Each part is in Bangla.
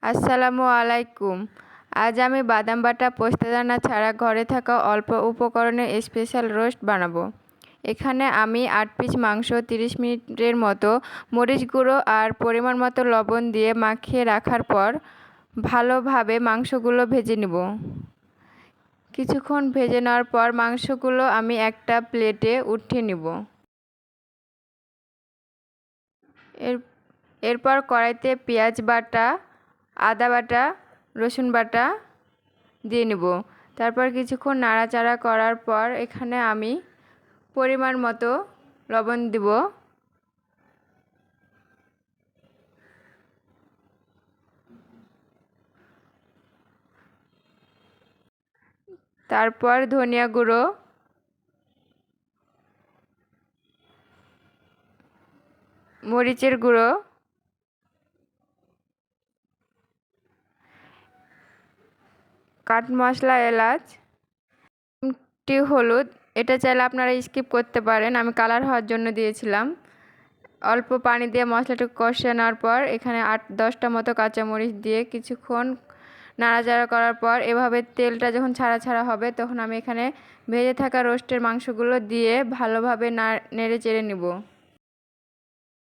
আসসালামু আলাইকুম। আজ আমি বাদাম বাটা পোস্তাদানা ছাড়া ঘরে থাকা অল্প উপকরণে স্পেশাল রোস্ট বানাবো। এখানে আমি 8 পিস মাংস 30 মিনিটের মতো মরিচ গুঁড়ো আর পরিমাণ মতো লবণ দিয়ে মাখিয়ে রাখার পর ভালোভাবে মাংসগুলো ভেজে নেব। কিছুক্ষণ ভেজে নেওয়ার পর মাংসগুলো আমি একটা প্লেটে উঠিয়ে নেব। এরপর কড়াইতে পেঁয়াজ বাটা, আদা বাটা, রসুন বাটা দিয়ে নেব। তারপর কিছুক্ষণ নাড়াচাড়া করার পর এখানে আমি পরিমাণ মতো লবণ দিব। তারপর ধনিয়া গুঁড়ো, মরিচের গুঁড়ো, কাঠ মশলা, এলাচ, হলুদ। এটা চাইলে আপনারা স্কিপ করতে পারেন, আমি কালার হওয়ার জন্য দিয়েছিলাম। অল্প পানি দিয়ে মশলাটাকে কষিয়ে নেওয়ার পর এখানে 8-10টা মতো কাঁচামরিচ দিয়ে কিছুক্ষণ নাড়াচাড়া করার পর এভাবে তেলটা যখন ছাড়া ছাড়া হবে তখন আমি এখানে ভেজে থাকা রোস্টের মাংসগুলো দিয়ে ভালোভাবে নেড়ে চেড়ে নেব।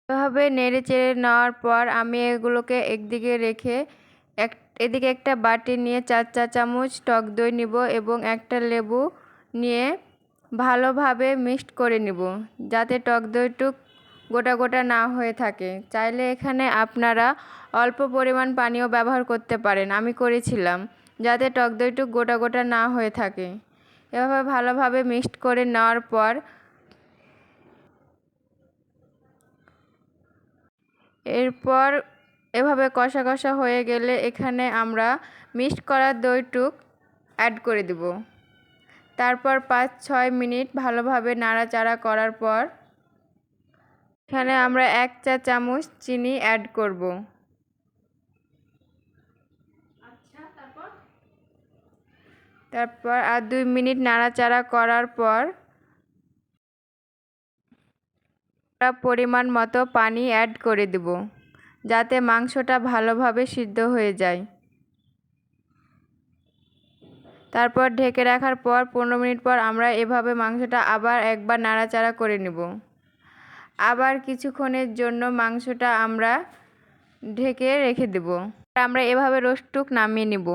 এভাবে নেড়ে চেড়ে নেওয়ার পর আমি এগুলোকে একদিকে রেখে এদিকে একটা বাটি নিয়ে 4 চা চামচ টক দই নিব এবং একটা লেবু নিয়ে ভালোভাবে মিক্সড করে নিব, যাতে টক দইটুক গোটা গোটা না হয়ে থাকে। চাইলে এখানে আপনারা অল্প পরিমাণ পানিও ব্যবহার করতে পারেন, আমি করেছিলাম, যাতে টক দইটুক গোটা গোটা না হয়ে থাকে। এভাবে ভালোভাবে মিক্সড করে নেওয়ার পর এরপর এভাবে কষা কষা হয়ে গেলে এখানে আমরা মিক্সড করা দইটুক অ্যাড করে দেব। তারপর 5-6 মিনিট ভালোভাবে নাড়াচাড়া করার পর এখানে আমরা 1 চা চামচ চিনি অ্যাড করব। তারপর আর 2 মিনিট নাড়াচাড়া করার পর পরিমাণ মতো পানি অ্যাড করে দেব, যাতে মাংসটা ভালোভাবে সিদ্ধ হয়ে যায়। তারপর ঢেকে রাখার পর 15 মিনিট পর আমরা এভাবে মাংসটা আবার একবার নাড়াচাড়া করে নেব। আবার কিছুক্ষণের জন্য মাংসটা আমরা ঢেকে রেখে দেব। আমরা এভাবে রোস্টটুক নামিয়ে নেব।